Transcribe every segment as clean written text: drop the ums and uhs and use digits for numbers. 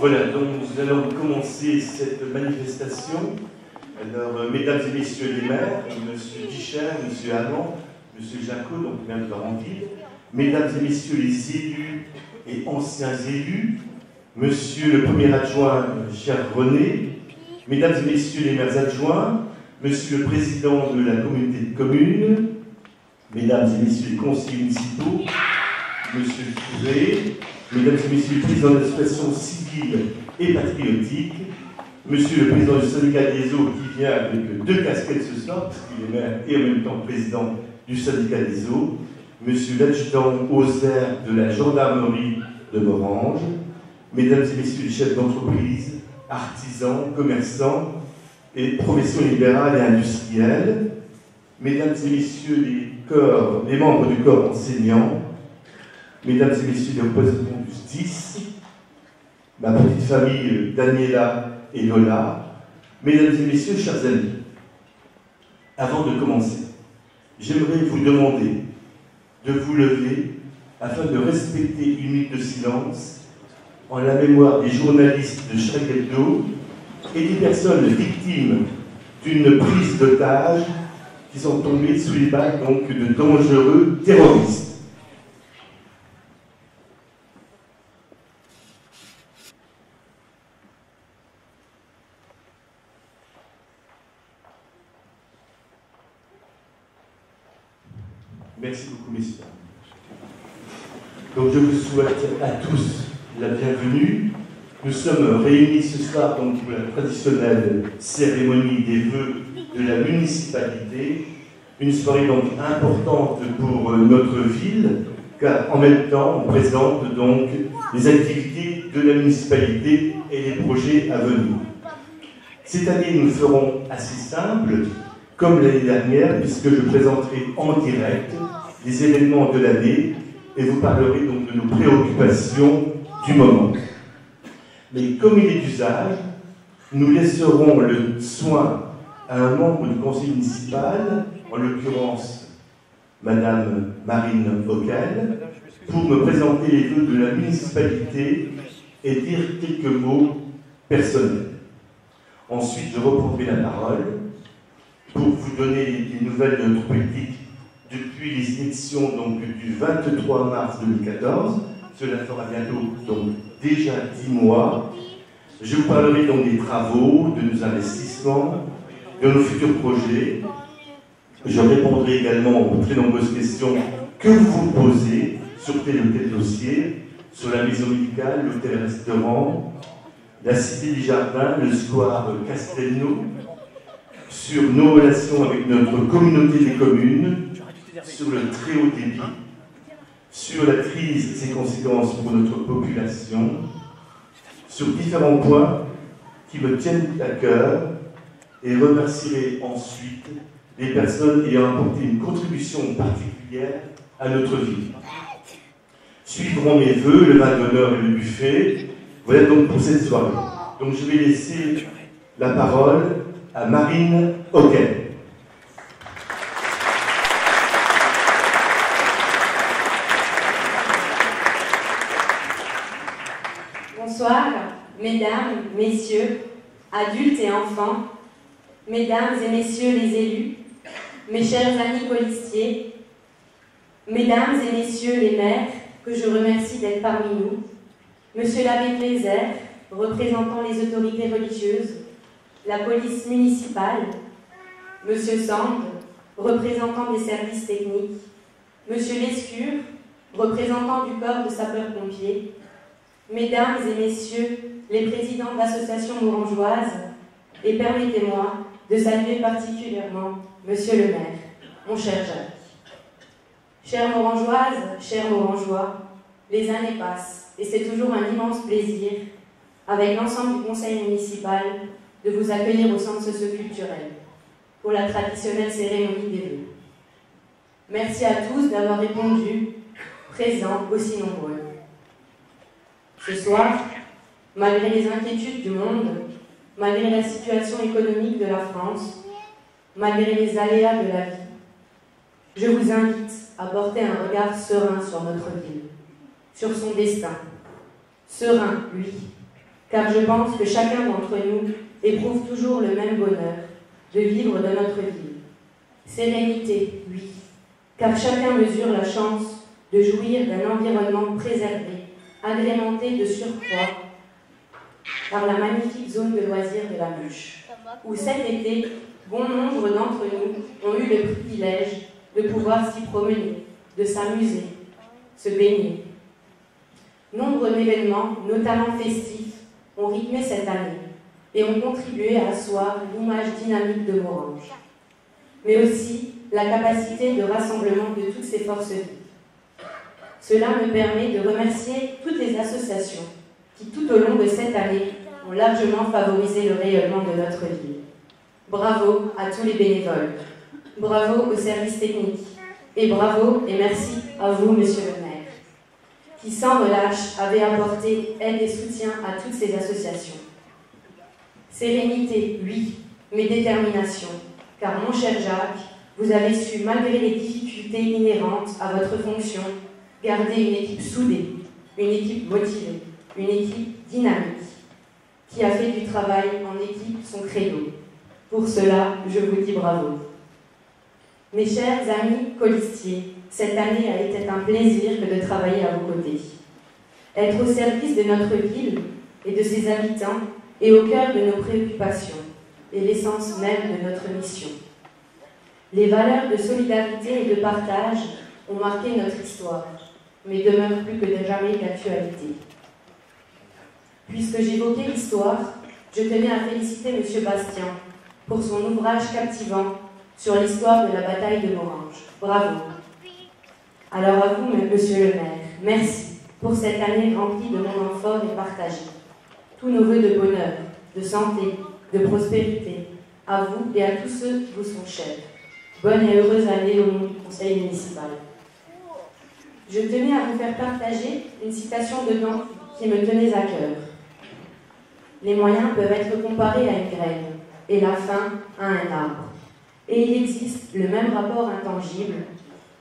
Voilà, donc nous allons commencer cette manifestation. Alors, mesdames et messieurs les maires, monsieur Guichard, monsieur Amand, monsieur Jacot, donc maire de Laurentide, mesdames et messieurs les élus et anciens élus, monsieur le premier adjoint, cher René, mesdames et messieurs les maires adjoints, monsieur le président de la communauté de communes, mesdames et messieurs les conseillers municipaux, monsieur le curé, mesdames et messieurs les présidents de l'association civile et patriotique, monsieur le président du syndicat des eaux qui vient avec deux casquettes ce soir, parce qu'il est maire et en même temps président du syndicat des eaux, monsieur l'adjudant aux airs de la gendarmerie de Morhange, mesdames et messieurs les chefs d'entreprise, artisans, commerçants et professions libérales et industrielles, mesdames et messieurs les membres du corps enseignant, mesdames et messieurs les représentants du SDIS, ma petite famille Daniela et Lola, mesdames et messieurs, chers amis, avant de commencer, j'aimerais vous demander de vous lever afin de respecter une minute de silence en la mémoire des journalistes de Charlie Hebdo et des personnes victimes d'une prise d'otage qui sont tombées sous les balles donc de dangereux terroristes. Merci beaucoup, messieurs. Donc je vous souhaite à tous la bienvenue. Nous sommes réunis ce soir donc, pour la traditionnelle cérémonie des vœux de la municipalité. Une soirée donc importante pour notre ville, car en même temps on présente donc les activités de la municipalité et les projets à venir. Cette année nous ferons assez simple, comme l'année dernière, puisque je présenterai en direct les événements de l'année et vous parlerez donc de nos préoccupations du moment. Mais comme il est d'usage, nous laisserons le soin à un membre du conseil municipal, en l'occurrence Madame Marine Auquel, pour me présenter les vœux de la municipalité et dire quelques mots personnels. Ensuite, je reprendrai la parole pour vous donner les nouvelles de notre politique depuis les élections donc, du 23 mars 2014. Cela fera bientôt donc, déjà 10 mois. Je vous parlerai donc des travaux, de nos investissements, de nos futurs projets. Je répondrai également aux très nombreuses questions que vous vous posez sur tel ou tel dossier, sur la maison médicale, l'hôtel-restaurant, la cité des jardins, le square Castelnau, sur nos relations avec notre communauté des communes, sur le très haut débit, sur la crise et ses conséquences pour notre population, sur différents points qui me tiennent à cœur, et remercierai ensuite les personnes ayant apporté une contribution particulière à notre vie. Suivront mes vœux, le vin d'honneur et le buffet. Voilà donc pour cette soirée. Donc je vais laisser la parole à Marine Auquel. Bonsoir, mesdames, messieurs, adultes et enfants, mesdames et messieurs les élus, mes chers amis policiers, mesdames et messieurs les maires, que je remercie d'être parmi nous, monsieur l'abbé Kléser, représentant les autorités religieuses, la police municipale, monsieur Sand, représentant des services techniques, monsieur Lescure, représentant du corps de sapeurs-pompiers, mesdames et messieurs les présidents d'associations morangeoises, et permettez-moi de saluer particulièrement monsieur le maire, mon cher Jacques. Chères morangeoises, chers morangeois, les années passent et c'est toujours un immense plaisir, avec l'ensemble du conseil municipal, de vous accueillir au centre socio-culturel pour la traditionnelle cérémonie des vœux. Merci à tous d'avoir répondu, présents aussi nombreux. Ce soir, malgré les inquiétudes du monde, malgré la situation économique de la France, malgré les aléas de la vie, je vous invite à porter un regard serein sur notre ville, sur son destin. Serein, lui, car je pense que chacun d'entre nous éprouve toujours le même bonheur de vivre de notre ville. Sérénité, oui, car chacun mesure la chance de jouir d'un environnement préservé, agrémenté de surcroît par la magnifique zone de loisirs de la Muche, où cet été, bon nombre d'entre nous ont eu le privilège de pouvoir s'y promener, de s'amuser, se baigner. Nombre d'événements, notamment festifs, ont rythmé cette année et ont contribué à asseoir l'image dynamique de Morhange, mais aussi la capacité de rassemblement de toutes ces forces vives. Cela me permet de remercier toutes les associations qui, tout au long de cette année, ont largement favorisé le rayonnement de notre ville. Bravo à tous les bénévoles, bravo aux services techniques, et bravo et merci à vous, monsieur le maire, qui sans relâche avez apporté aide et soutien à toutes ces associations. Sérénité, oui, mais détermination, car mon cher Jacques, vous avez su, malgré les difficultés inhérentes à votre fonction, garder une équipe soudée, une équipe motivée, une équipe dynamique, qui a fait du travail en équipe son credo. Pour cela, je vous dis bravo. Mes chers amis colistiers, cette année a été un plaisir que de travailler à vos côtés. Être au service de notre ville et de ses habitants est au cœur de nos préoccupations et l'essence même de notre mission. Les valeurs de solidarité et de partage ont marqué notre histoire, mais demeurent plus que jamais d'actualité. Puisque j'évoquais l'histoire, je tenais à féliciter M. Bastien pour son ouvrage captivant sur l'histoire de la bataille de Morhange. Bravo. Alors à vous, monsieur le maire, merci pour cette année remplie de moments forts et partagés. Tous nos vœux de bonheur, de santé, de prospérité, à vous et à tous ceux qui vous sont chers. Bonne et heureuse année au nom du conseil municipal. Je tenais à vous faire partager une citation de Dante qui me tenait à cœur. Les moyens peuvent être comparés à une graine et la fin à un arbre. Et il existe le même rapport intangible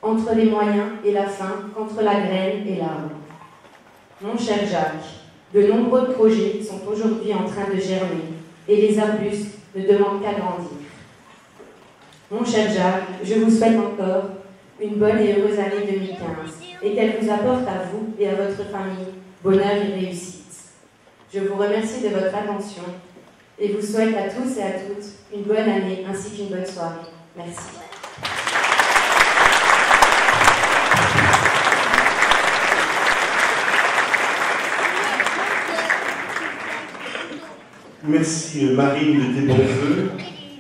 entre les moyens et la fin qu'entre la graine et l'arbre. Mon cher Jacques, de nombreux projets sont aujourd'hui en train de germer et les arbustes ne demandent qu'à grandir. Mon cher Jacques, je vous souhaite encore une bonne et heureuse année 2015 et qu'elle vous apporte à vous et à votre famille bonheur et réussite. Je vous remercie de votre attention et vous souhaite à tous et à toutes une bonne année ainsi qu'une bonne soirée. Merci. Merci Marine de tes bons vœux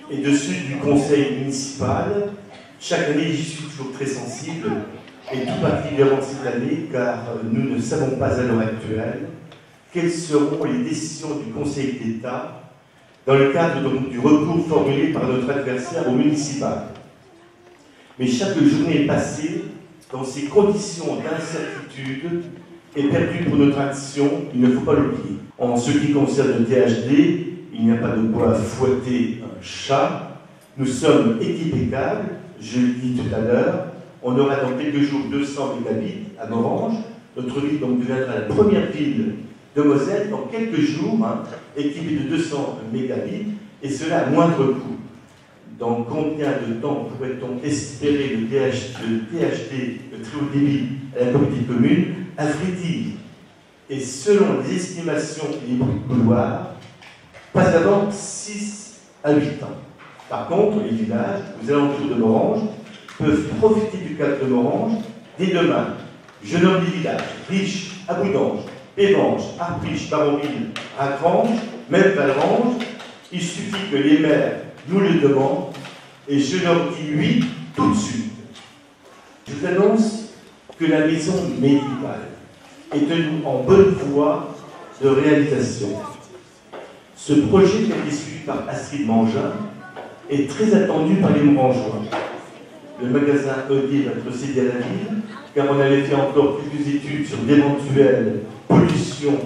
et de ceux du conseil municipal. Chaque année, j'y suis toujours très sensible, et tout particulièrement cette année, car nous ne savons pas à l'heure actuelle quelles seront les décisions du Conseil d'État dans le cadre donc du recours formulé par notre adversaire au municipal. Mais chaque journée passée dans ces conditions d'incertitude est perdue pour notre action, il ne faut pas l'oublier. En ce qui concerne le THD, il n'y a pas de quoi fouetter un chat. Nous sommes équipécables, je le dis tout à l'heure. On aura dans quelques jours 200 mégabits à Morhange. Notre ville donc deviendra la première ville de Moselle dans quelques jours, équipée de 200 mégabits, et cela à moindre coût. Dans combien de temps pourrait-on espérer le THD, le très haut débit, à la communauté commune? À vrai dire, et selon les estimations et les bruits de couloir, pas avant 6 à 8 ans. Par contre, les villages, aux alentours de Morhange, peuvent profiter du cadre de Morhange dès demain. Je nomme les villages: Riche, Aboudange, Pévange, Arpiche, Baronville, Ragrange, même Valrange. Il suffit que les maires nous le demandent et je leur dis oui tout de suite. Je vous annonce que la maison médiévale est en bonne voie de réalisation. Ce projet qui a été suivi par Astrid Mangin est très attendu par les Morangeois. Le magasin ED va procéder à la ville, car on avait fait encore quelques études sur d'éventuelles pollutions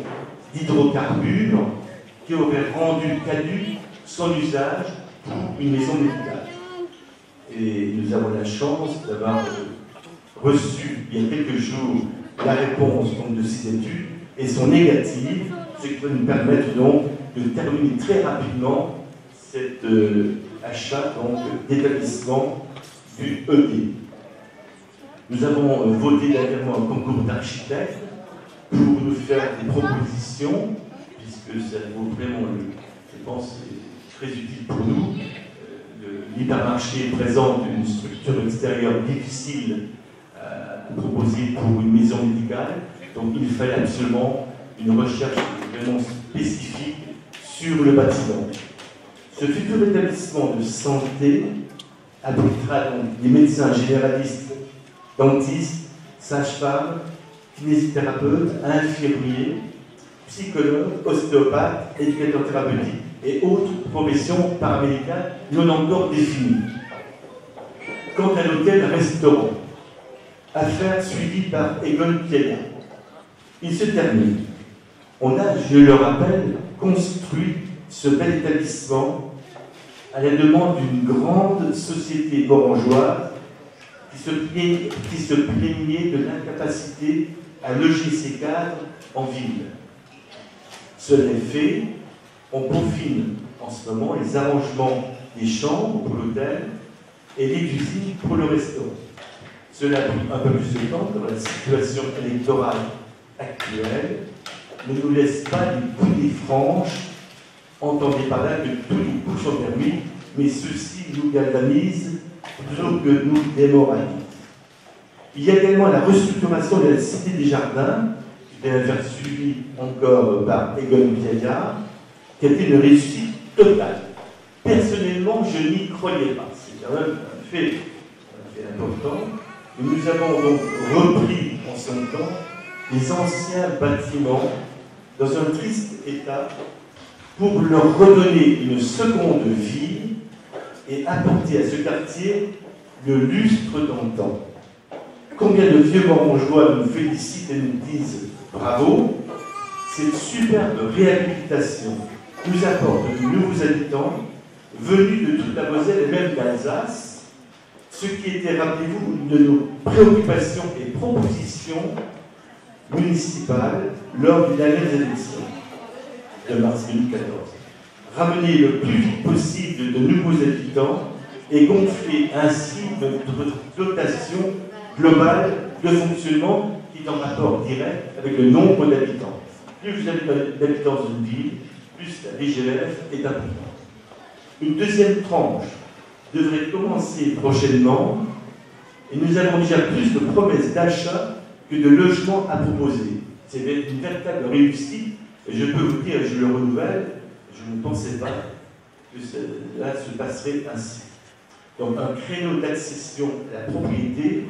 d'hydrocarbures qui auraient rendu caduque son usage pour une maison médicale. Et nous avons la chance d'avoir reçu il y a quelques jours la réponse donc, de ces études et sont négatives, ce qui va nous permettre donc de terminer très rapidement cet achat d'établissement du ED. Nous avons voté dernièrement un concours d'architectes pour nous faire des propositions, puisque ça vaut vraiment, je pense, très utile pour nous. L'hypermarché présente une structure extérieure difficile à proposer pour une maison médicale, donc il fallait absolument une recherche vraiment spécifique sur le bâtiment. Ce futur établissement de santé abritera donc des médecins généralistes, dentistes, sages-femmes, kinésithérapeutes, infirmiers, psychologues, ostéopathes, éducateurs thérapeutiques et autres professions paramédicales non encore définies. Quant à l'hôtel-restaurant, affaire suivie par Egon Piaget, il se termine. On a, je le rappelle, construit ce bel établissement à la demande d'une grande société orangeoise qui se plaignait de l'incapacité à loger ses cadres en ville. Cela est fait, on peaufine en ce moment les arrangements des chambres pour l'hôtel et les cuisines pour le restaurant. Cela a pris un peu plus de temps dans la situation électorale actuelle, ne nous laisse pas les coudées franches. Entendez par là que tous les coups sont permis, mais ceci nous galvanise plutôt que nous démoralise. Il y a également la restructuration de la Cité des Jardins, qui vient faire suivi encore par Egon Piaget, qui a été une réussite totale. Personnellement, je n'y croyais pas. C'est quand même un fait important. Et nous avons donc repris en son temps les anciens bâtiments dans un triste état pour leur redonner une seconde vie et apporter à ce quartier le lustre d'antan. Combien de vieux morangeois nous félicitent et nous disent bravo. Cette superbe réhabilitation nous apporte de nouveaux habitants venus de toute la Moselle et même d'Alsace, ce qui était, rappelez-vous, une de nos préoccupations et propositions municipales lors des dernières élections de mars 2014. Ramener le plus vite possible de nouveaux habitants et gonfler ainsi notre dotation globale de fonctionnement qui est en rapport direct avec le nombre d'habitants. Plus vous avez d'habitants dans une ville, plus la DGF est importante. Une deuxième tranche devrait commencer prochainement et nous avons déjà plus de promesses d'achat que de logements à proposer. C'est une véritable réussite et je peux vous dire, je le renouvelle, je ne pensais pas que cela se passerait ainsi. Donc un créneau d'accession à la propriété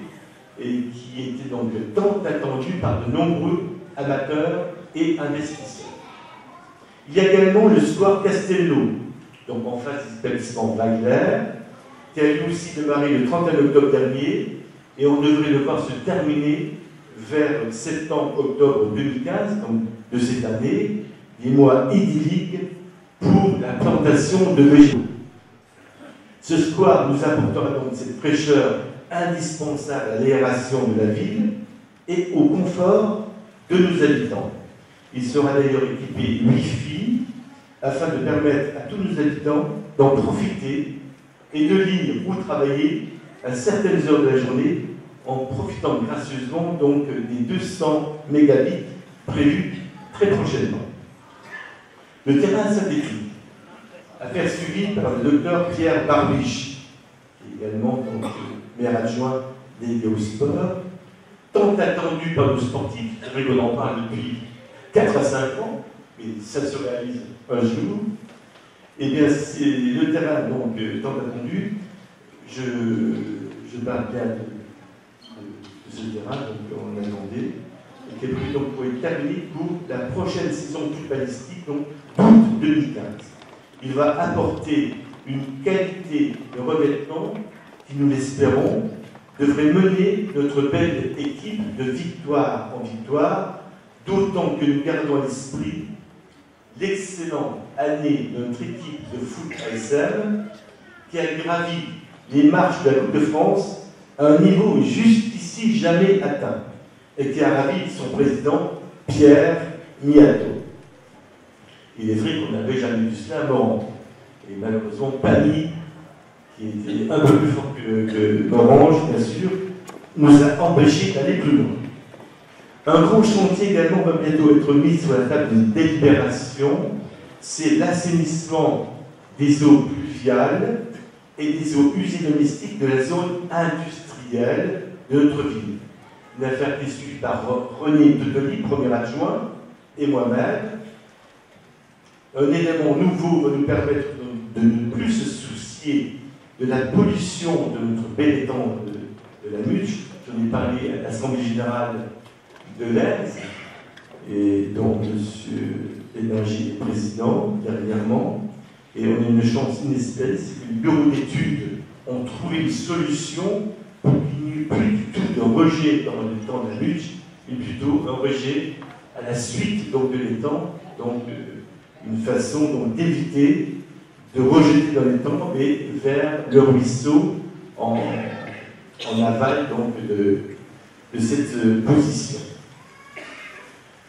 et qui était donc tant attendu par de nombreux amateurs et investisseurs. Il y a également le square Castello, donc en face des établissements Wagner, qui a lui aussi démarré le 31 octobre dernier, et on devrait le voir se terminer vers septembre-octobre 2015, donc de cette année, des mois idylliques pour la plantation de végétaux. Ce square nous apportera donc cette fraîcheur indispensable à l'aération de la ville et au confort de nos habitants. Il sera d'ailleurs équipé Wi-Fi afin de permettre à tous nos habitants d'en profiter et de lire ou travailler à certaines heures de la journée en profitant gracieusement donc des 200 mégabits prévus très prochainement. Le terrain synthétique, affaire suivie par le docteur Pierre Barbiche, qui est également donc, maire adjoint des au sport, tant attendu par nos sportifs, c'est vrai qu'on en parle depuis 4 à 5 ans, mais ça se réalise un jour. Eh bien, c'est le terrain donc tant attendu. Je parle bien de ce terrain, donc on attendait, et qui est prévu donc pour être terminé pour la prochaine saison footballistique, donc août 2015. Il va apporter une qualité de revêtement qui, nous l'espérons, devrait mener notre belle équipe de victoire en victoire, d'autant que nous gardons à l'esprit l'excellente année de notre équipe de foot ASM qui a gravi les marches de la Coupe de France à un niveau jusqu'ici jamais atteint et qui a ravi son président Pierre Miato. Il est vrai qu'on n'avait jamais vu cela à Morhange. Et malheureusement, Pagny, qui était un peu plus fort que Morhange, bien sûr, nous a empêchés d'aller plus loin. Un grand chantier également va bientôt être mis sur la table d'une délibération, c'est l'assainissement des eaux pluviales et des eaux usées domestiques de la zone industrielle de notre ville. Une affaire qui est suivie par René Dedely, premier adjoint, et moi-même. Un élément nouveau va nous permettre de ne plus se soucier de la pollution de notre bel étang de la Muche. J'en ai parlé à l'Assemblée générale de l'Aise, et dont M. Énergie est président dernièrement. Et on a une chance inespérée, c'est que les bureaux d'études ont trouvé une solution pour qu'il n'y ait plus du tout de rejet dans l'étang de la Muche, mais plutôt un rejet à la suite donc, de l'étang. Donc, une façon d'éviter de rejeter dans l'étang, mais vers le ruisseau en aval donc, de cette position.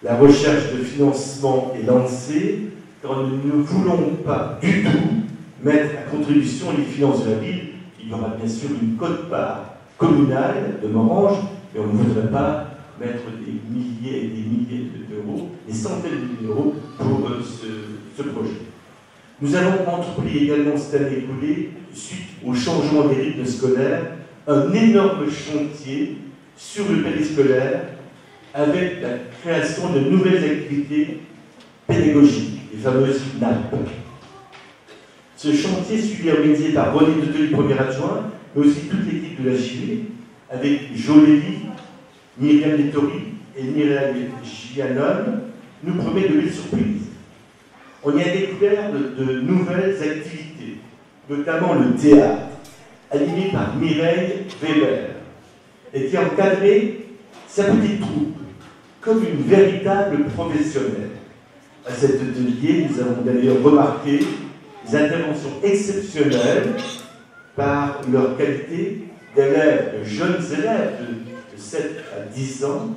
La recherche de financement est lancée, car nous ne voulons pas du tout mettre à contribution les finances de la ville. Il y aura bien sûr une quote-part communale de Morhange, mais on ne voudrait pas mettre des milliers et des milliers d'euros, des centaines de milliers d'euros pour ce projet. Nous avons entrepris également cette année écoulée, suite au changement des rythmes scolaires, un énorme chantier sur le périscolaire avec la création de nouvelles activités pédagogiques, les fameuses NAP. Ce chantier suivi et organisé par René Dedely, premier adjoint, mais aussi toute l'équipe de la JV, avec Jo Lévy, Myriam Lettori et Mireille Gianon, nous promet de belles surprises. On y a découvert de nouvelles activités, notamment le théâtre, animé par Mireille Weber, et qui a encadré sa petite troupe comme une véritable professionnelle. À cet atelier, nous avons d'ailleurs remarqué des interventions exceptionnelles par leur qualité d'élèves, de jeunes élèves de 7 à 10 ans,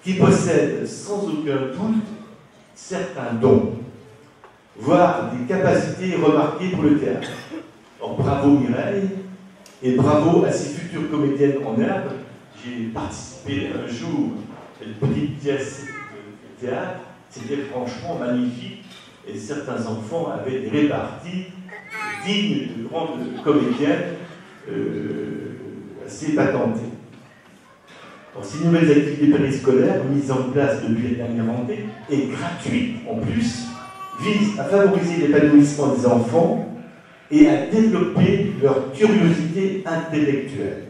qui possèdent sans aucun doute certains dons, voire des capacités remarquées pour le théâtre. Alors, bravo Mireille, et bravo à ces futures comédiennes en herbe. J'ai participé un jour à une petite pièce de théâtre, c'était franchement magnifique, et certains enfants avaient des réparties dignes de grandes comédiennes assez patentées. Alors, ces nouvelles activités périscolaires mises en place depuis la dernière année et gratuites en plus, visent à favoriser l'épanouissement des enfants et à développer leur curiosité intellectuelle.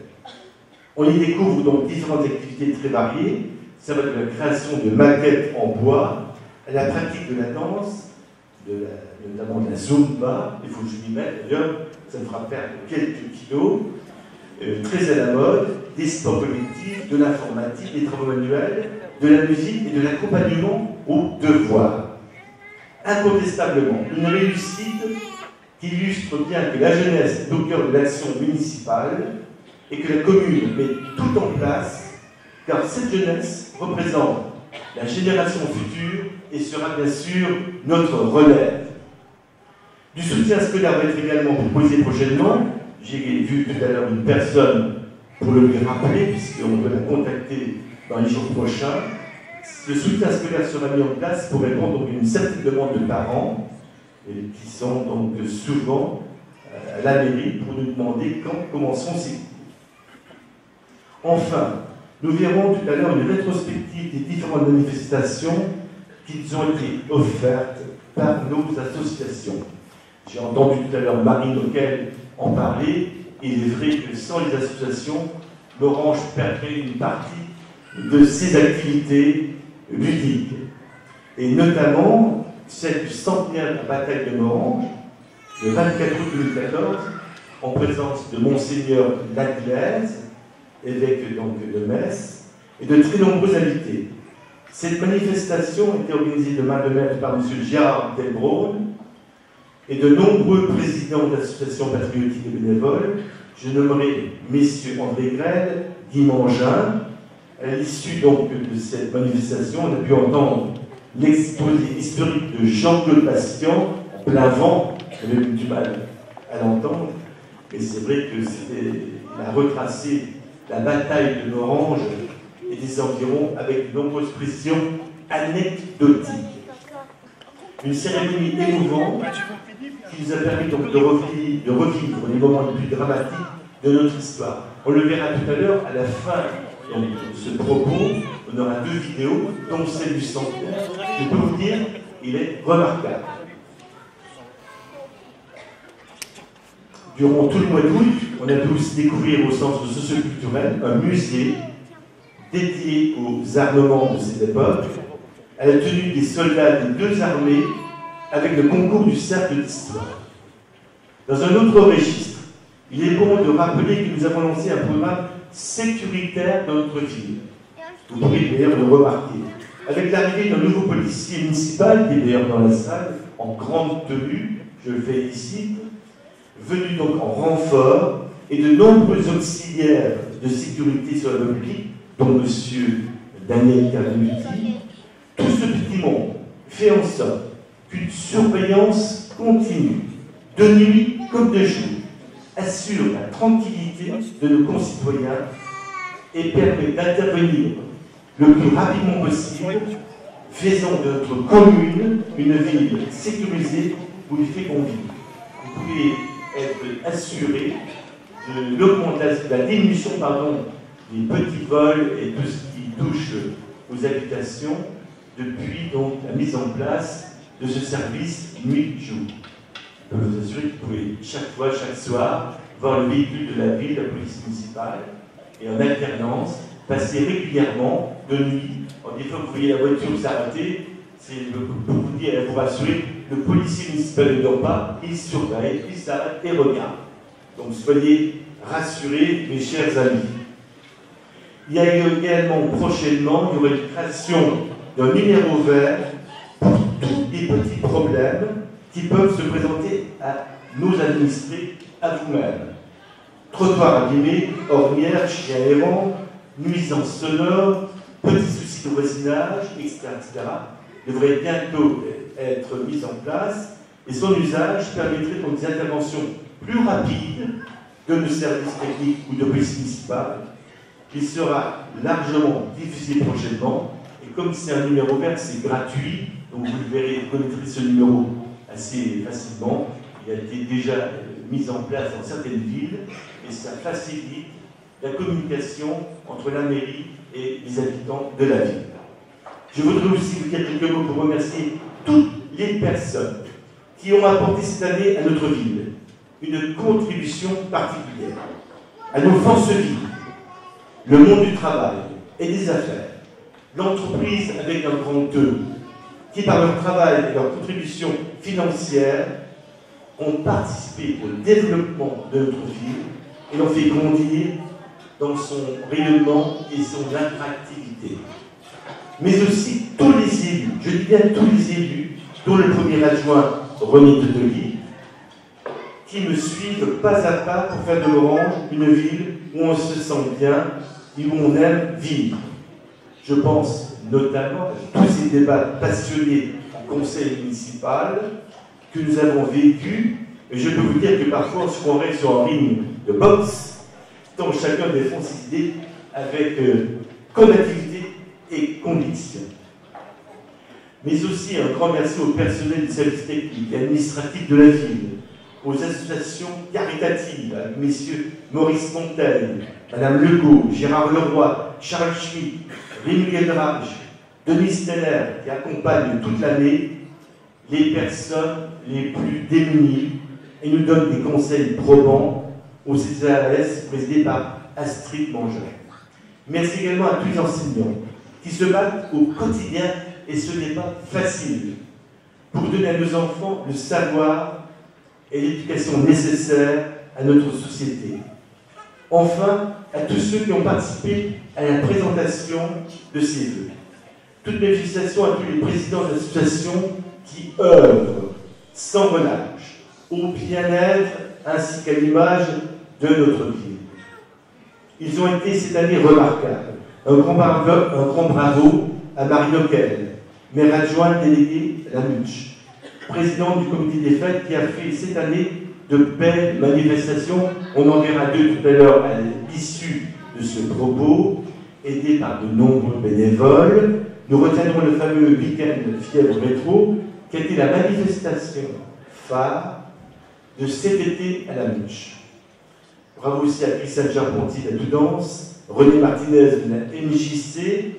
On y découvre donc différentes activités très variées. Ça va de la création de maquettes en bois à la pratique de la danse, notamment de la zumba. Il faut que je m'y mette, d'ailleurs, ça me fera perdre quelques kilos. Très à la mode, des sports collectifs, de l'informatique, des travaux manuels, de la musique et de l'accompagnement aux devoirs. Incontestablement, une réussite qui illustre bien que la jeunesse est au cœur de l'action municipale et que la commune met tout en place, car cette jeunesse représente la génération future et sera bien sûr notre relève. Du soutien scolaire va être également proposé prochainement. J'ai vu tout à l'heure une personne pour le lui rappeler, puisqu'on peut la contacter dans les jours prochains. Le soutien scolaire sera mis en place pour répondre donc à une certaine demande de parents, qui sont donc souvent à la mairie pour nous demander quand commenceront ces cours. Enfin, nous verrons tout à l'heure une rétrospective des différentes manifestations qui nous ont été offertes par nos associations. J'ai entendu tout à l'heure Marine Auquel en parler. Il est vrai que sans les associations, Morhange perdrait une partie de ses activités ludiques. Et notamment celle du centenaire de la bataille de Morhange, le 24 août 2014, en présence de Monseigneur Laglaise, évêque donc de Metz, et de très nombreux invités. Cette manifestation était organisée de main de maître par M. Gérard Delbraune et de nombreux présidents d'associations patriotiques et bénévoles. Je nommerai messieurs André Grelle, Guy Mangin. À l'issue donc de cette manifestation, on a pu entendre l'exposé historique de Jean-Claude Bastian, en plein vent, j'avais du mal à l'entendre, mais c'est vrai qu'il a retracé la bataille de l'Orange et des environs avec de nombreuses précisions anecdotiques. Une cérémonie émouvante qui nous a permis donc de revivre les moments les plus dramatiques de notre histoire. On le verra tout à l'heure, à la fin de ce propos, on aura 2 vidéos, dont celle du centenaire. Je peux vous dire, il est remarquable. Durant tout le mois d'août, on a pu aussi découvrir au centre socio-culturel un musée dédié aux armements de cette époque, à la tenue des soldats des 2 armées, avec le concours du cercle d'histoire. Dans un autre registre, il est bon de rappeler que nous avons lancé un programme sécuritaire dans notre ville. Vous pourrez d'ailleurs le remarquer. Avec l'arrivée d'un nouveau policier municipal, qui est d'ailleurs dans la salle, en grande tenue, je le fais ici, venu donc en renfort, et de nombreux auxiliaires de sécurité sur la voie publique, dont M. Daniel Carluti, tout ce petit monde fait en sorte qu'une surveillance continue, de nuit comme de jour, assure la tranquillité de nos concitoyens et permet d'intervenir le plus rapidement possible, faisant de notre commune une ville sécurisée où il fait qu'on vit. Vous pouvez être assuré de l'augmentation, de la diminution des petits vols et tout ce qui touche aux habitations depuis donc la mise en place de ce service nuit-jour. Je peux vous assurer que vous pouvez chaque soir, voir le véhicule de la ville, la police municipale, et en alternance, passer régulièrement de nuit. Alors, des fois, vous voyez la voiture s'arrêter, c'est pour vous dire, pour vous rassurer, le policier municipal ne dort pas, il surveille, il s'arrête et regarde. Donc soyez rassurés, mes chers amis. Il y a également prochainement, il y aura une création d'un numéro vert pour tous les petits problèmes qui peuvent se présenter à nos administrés, à vous-même. Trottoir abîmé, ornières, chiens errants, nuisances sonores, petits soucis de voisinage, etc., devrait bientôt être mis en place et son usage permettrait donc des interventions plus rapides de nos services techniques ou de police municipale. Il sera largement diffusé prochainement et comme c'est un numéro vert, c'est gratuit, donc vous le verrez, vous connaîtrez ce numéro assez facilement. Il a été déjà mis en place dans certaines villes et ça facilite la communication entre la mairie et les habitants de la ville. Je voudrais aussi vous dire quelques mots pour remercier toutes les personnes qui ont apporté cette année à notre ville une contribution particulière. À nos forces vives, le monde du travail et des affaires, l'entreprise avec un grand E, qui par leur travail et leur contribution financière ont participé au développement de notre ville et l'ont fait grandir dans son rayonnement et son attractivité. Mais aussi tous les élus, je dis bien tous les élus, dont le premier adjoint René Teteli, qui me suivent pas à pas pour faire de l'Orange une ville où on se sent bien et où on aime vivre. Je pense notamment à tous ces débats passionnés au conseil municipal que nous avons vécus, et je peux vous dire que parfois on se croirait sur un ring de boxe, tant chacun défend ses idées avec combativité et conviction. Mais aussi un grand merci au personnel des services techniques et administratifs de la ville, aux associations caritatives, avec messieurs Maurice Montaigne, Madame Legault, Gérard Leroy, Charles Schmitt, Rémi Geldrage, Denis Steller, qui accompagnent toute l'année les personnes les plus démunies et nous donnent des conseils probants au CCAS présidé par Astrid Mangeur. Merci également à tous les enseignants qui se battent au quotidien, et ce n'est pas facile, pour donner à nos enfants le savoir et l'éducation nécessaire à notre société. Enfin, à tous ceux qui ont participé à la présentation de ces vœux. Toutes mes félicitations à tous les présidents d'associations qui œuvrent sans relâche au bien-être ainsi qu'à l'image de notre ville. Ils ont été cette année remarquables. Un grand bravo à Marie Noquel, maire adjoint délégué à la Mutch, président du comité des fêtes qui a fait cette année de belles manifestations. On en verra deux tout à l'heure à l'issue de ce propos, aidé par de nombreux bénévoles. Nous retiendrons le fameux week-end Fièvre Rétro, qui a été la manifestation phare de cet été à la Mutch. Bravo aussi à Christiane Charpentier de la Doudance, René Martinez de la MJC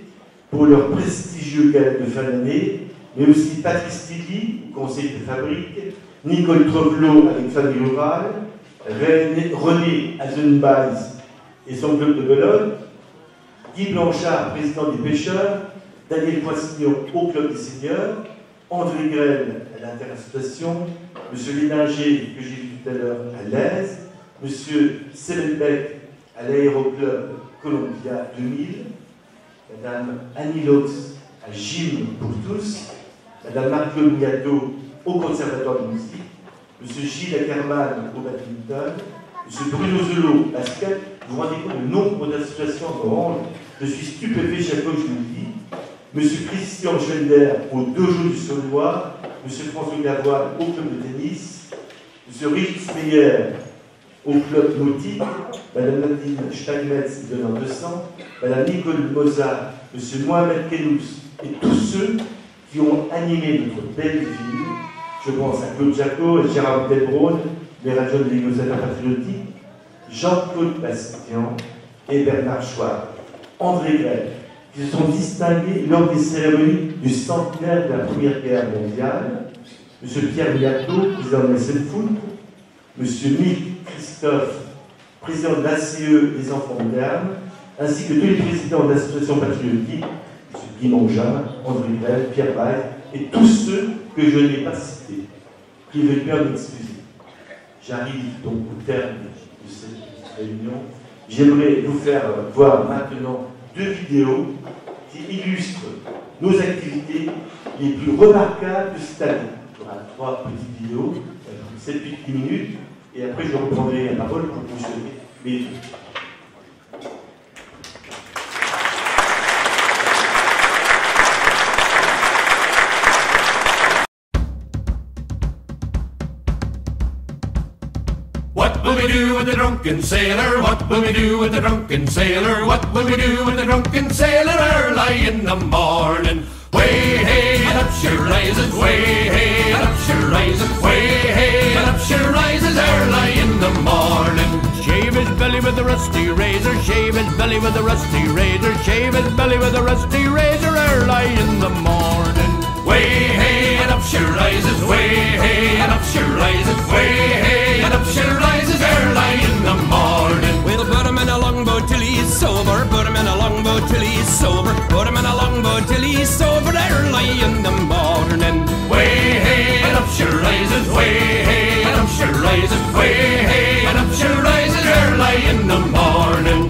pour leur prestigieux gala de fin d'année, mais aussi Patrice Tilly, conseiller de fabrique, Nicole Trevelot avec Famille Rurale, René Azenbaz et son club de Bologne, Guy Blanchard, président des pêcheurs, Daniel Poissignon au club des seniors, André Grel à l'Interassociation, M. Léninger, que j'ai vu tout à l'heure, à l'Aise, M. Sebenbeck à l'Aéroclub Columbia 2000, Mme Annie Lox à Gym pour tous, Mme Marc-Claude Miato au Conservatoire de musique, M. Gilles Ackerman au badminton, M. Bruno Zelot basket. Vous vous rendez compte du nombre d'associations en Orange? Je suis stupéfait chaque fois que je vous le dis. M. Christian Schwender au Dojo du Saulnois, M. François Gavoine au club de tennis, M. Rich Meyer au club nautique, Mme Nadine Steinmetz de l'an 200, Mme Nicole Moza, M. Mohamed Kenous et tous ceux qui ont animé notre belle ville. Je pense à Claude Jacot et Gérard Delbraun, les radios des négociateurs patriotiques, Jean-Claude Bastian et Bernard Schwab, André Grel, qui se sont distingués lors des cérémonies du centenaire de la Première Guerre mondiale, M. Pierre Miato, président de la SNFoot, M. Mick Christophe, président de l'ACE des Enfants modernes, ainsi que tous les présidents de l'association patriotique, M. Guy Mongeat, André Grel, Pierre Baille, et tous ceux que je n'ai pas cités, qui veulent bien m'excuser. J'arrive donc au terme de cette petite réunion. J'aimerais vous faire voir maintenant deux vidéos qui illustrent nos activités les plus remarquables de cette année. Il y aura 3 petites vidéos, 7-8 minutes, et après je reprendrai la parole pour vous souhaiter mes vœux. What will we do with the drunken sailor? What will we do with the drunken sailor? What will we do with the drunken sailor early in the morning? Way hey and up she rises, way hey and up she rises, way hey and up she rises early in the morning. Shave his belly with a rusty razor, shave his belly with a rusty razor, shave his belly with a rusty razor early in the morning. Way hey and up she rises, way hey and up she rises, way hey and up she rises early in the morning. We'll put him in a longboat till he's sober, put him in a longboat till he's sober, put him in a longboat till he's sober early in the morning. Way hey and up she rises, way hey and up she rises, way hey and up she rises early in the morning.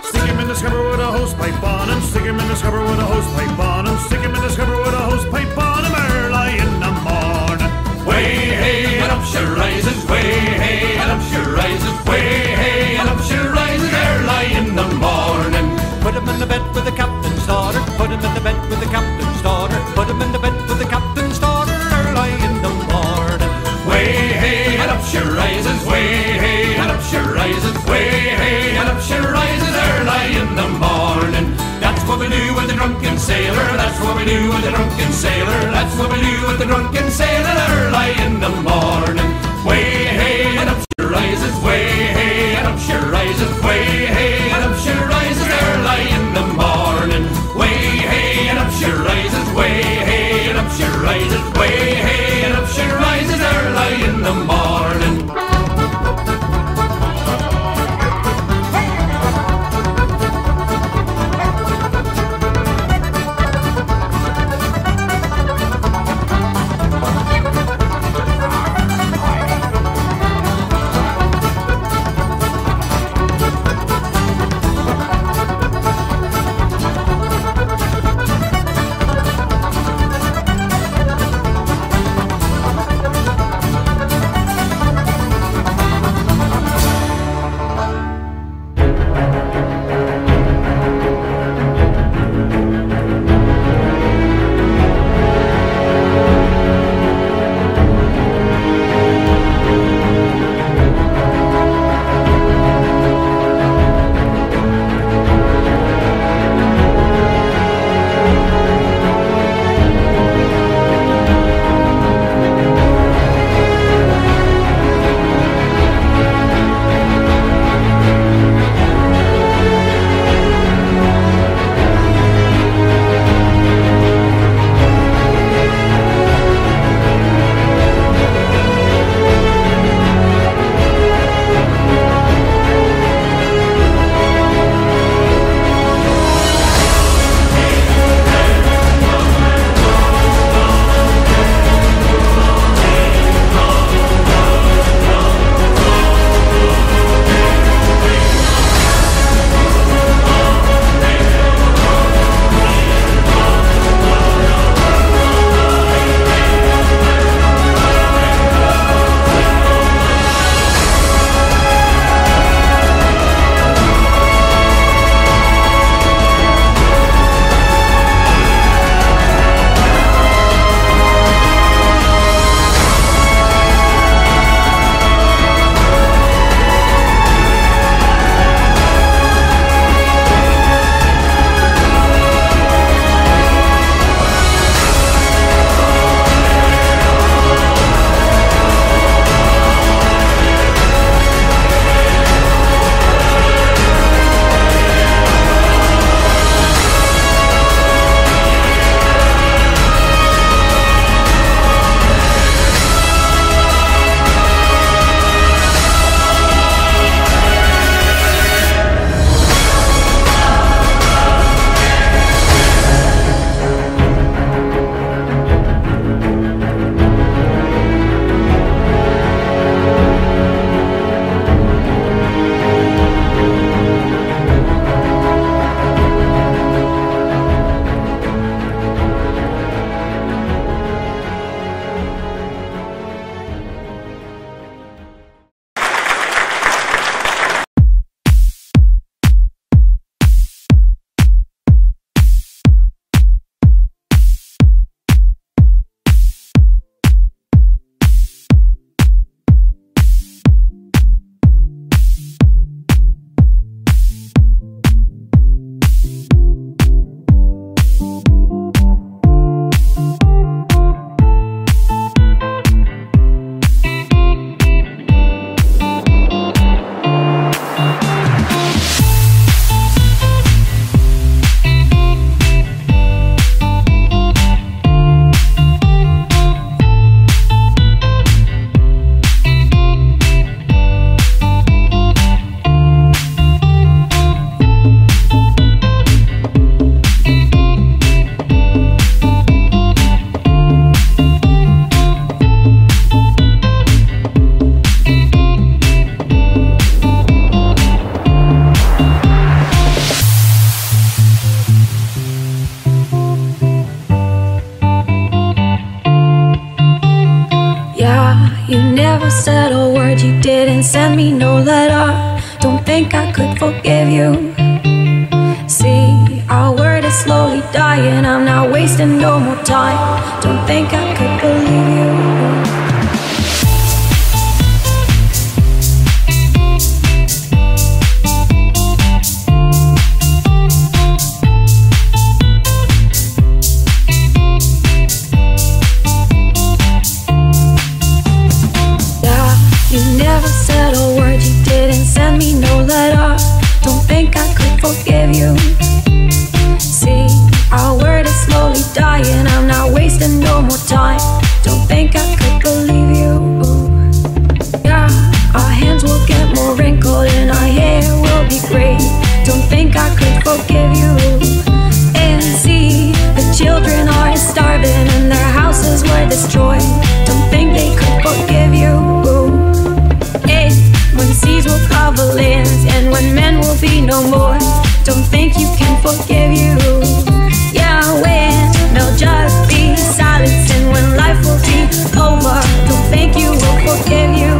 Stick him in the scupper with a hose pipe on him. Stick him in the scupper with a hose pipe on him early in the morning. Way hey and up she rises, way hey and up she rises, way hey and up she rises early in the morning. Put him in the bed with the captain's daughter, put him in the bed with the captain's daughter, put him in the bed with the captain's daughter early in the morning. Way hey and up she rises, way hey and up she rises, way hey and up she rises early in the morning. That's what we do with the drunken sailor, that's what we do with the drunken sailor, that's what we do with the drunken sailor early in the morning. Way hey and up she rises, way hey and up she rises, way hey and up she rises early in the morning. Way hey and up she rises, way hey and up she rises, way hey and up she rises early in the morning. said a word, you didn't send me no letter. Don't think I could forgive you. See, our word is slowly dying, I'm not wasting no more time. Don't think I could believe you. Forgive you. See, our word is slowly dying, I'm not wasting no more time. Don't think I could believe you. Yeah, our hands will get more wrinkled and our hair will be gray. Don't think I could forgive you. And see, the children are starving and their houses were destroyed. Don't think they could forgive you. And when seas will cover lands and when men will be no more, don't think you can forgive you. Yeah, when there'll just be silence and when life will be over, don't think you will forgive you.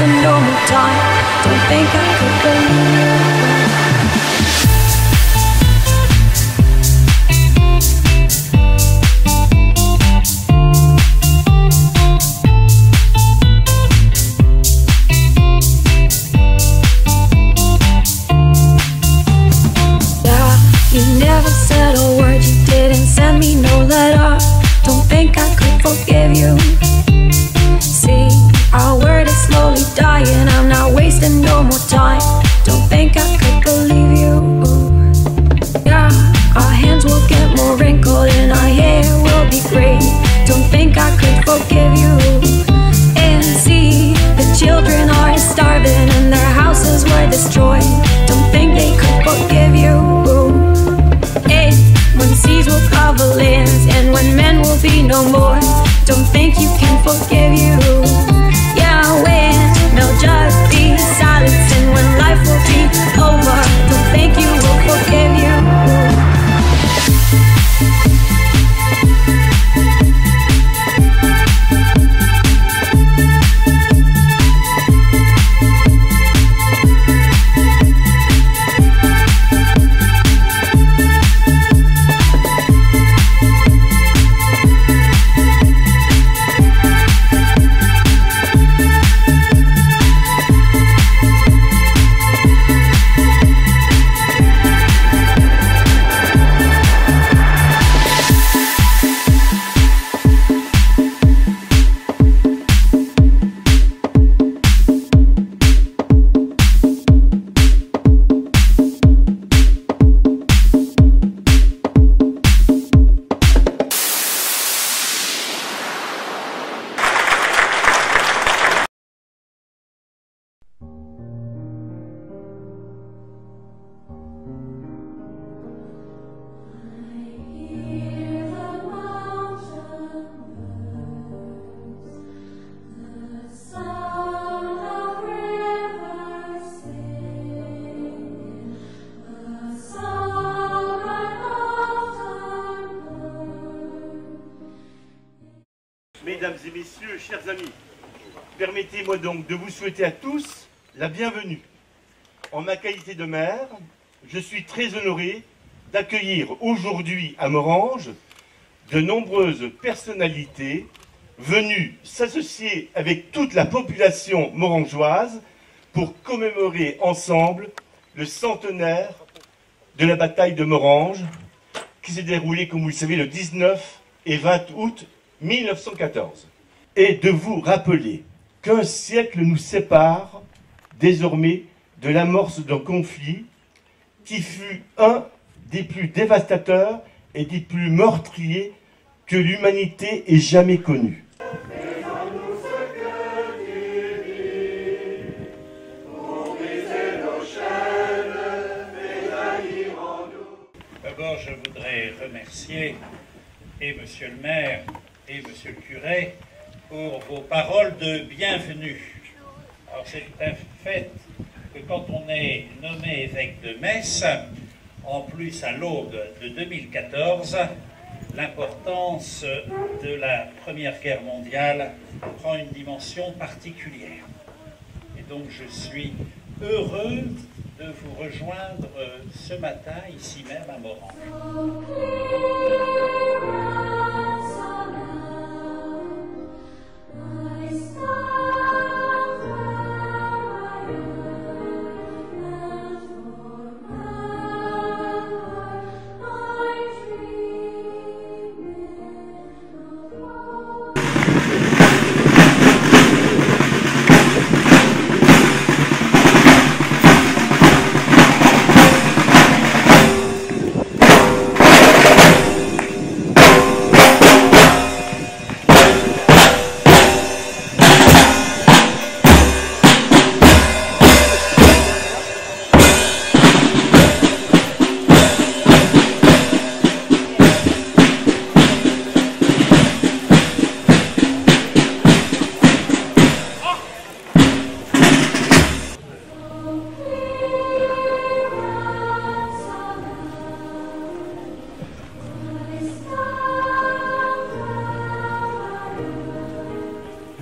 wasting no more time. Don't think I could believe you. You never said a word, you didn't send me no letter. Don't think I could forgive you. See, our word is slowly dying, I'm not wasting no more time. Don't think I could believe you. Yeah, our hands will get more wrinkled and our hair will be gray. Don't think I could forgive you. And see, the children are starving and their houses were destroyed. Don't think they could forgive you. When seas will cover lands and when men will be no more, don't think you can forgive you. Yeah, when there'll just be silence and when life will be over, don't think you will forgive you. Mesdames et messieurs, chers amis, permettez-moi donc de vous souhaiter à tous la bienvenue. En ma qualité de maire, je suis très honoré d'accueillir aujourd'hui à Morhange de nombreuses personnalités venues s'associer avec toute la population morangeoise pour commémorer ensemble le centenaire de la bataille de Morhange qui s'est déroulée, comme vous le savez, le 19 et 20 août 1914, et de vous rappeler qu'un siècle nous sépare désormais de l'amorce d'un conflit qui fut un des plus dévastateurs et des plus meurtriers que l'humanité ait jamais connu. D'abord, je voudrais remercier et monsieur le maire et monsieur le curé pour vos paroles de bienvenue. Alors c'est un fait que quand on est nommé évêque de Metz, en plus à l'aube de 2014, l'importance de la Première Guerre mondiale prend une dimension particulière. Et donc je suis heureux de vous rejoindre ce matin, ici même à Morhange.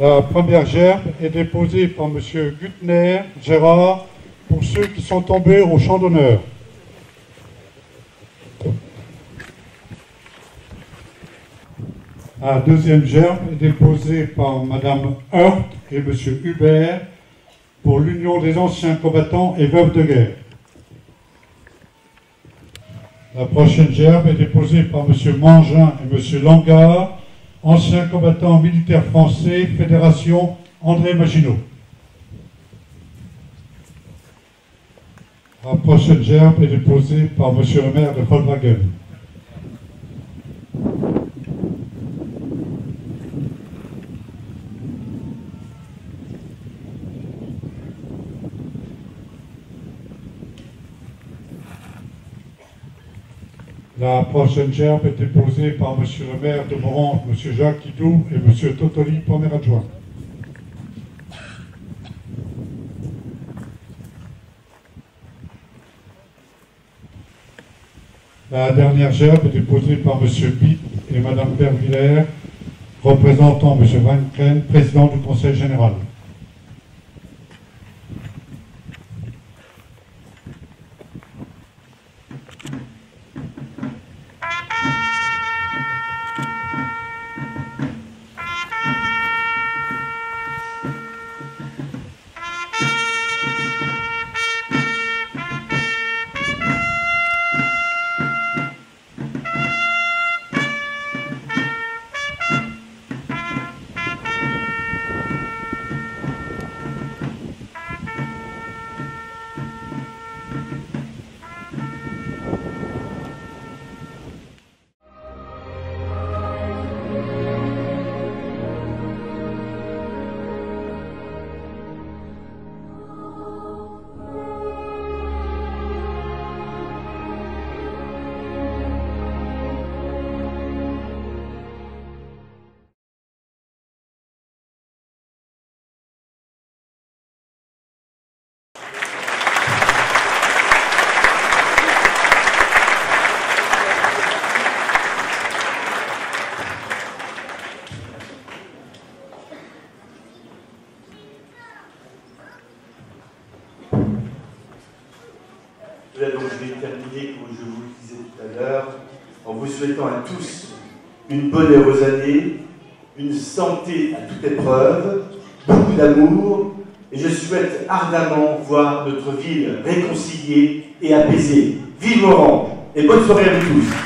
La première gerbe est déposée par M. Guttner Gérard pour ceux qui sont tombés au champ d'honneur. La deuxième gerbe est déposée par Mme Hurt et M. Hubert pour l'Union des anciens combattants et veuves de guerre. La prochaine gerbe est déposée par M. Mangin et M. Langard, anciens combattants militaires français, Fédération André Maginot. La prochaine gerbe est déposée par M. le maire de Volkswagen. La prochaine gerbe est déposée par M. le maire de Morante, M. Jacques Guidou et M. Totoli, premier adjoint. La dernière gerbe est déposée par M. Bitt et Mme Vervillers, représentant M. Van Kren, président du Conseil général. Là, donc, je vais terminer, comme je vous le disais tout à l'heure, en vous souhaitant à tous une bonne et heureuse année, une santé à toute épreuve, beaucoup d'amour, et je souhaite ardemment voir notre ville réconciliée et apaisée. Vive Orange et bonne soirée à vous tous.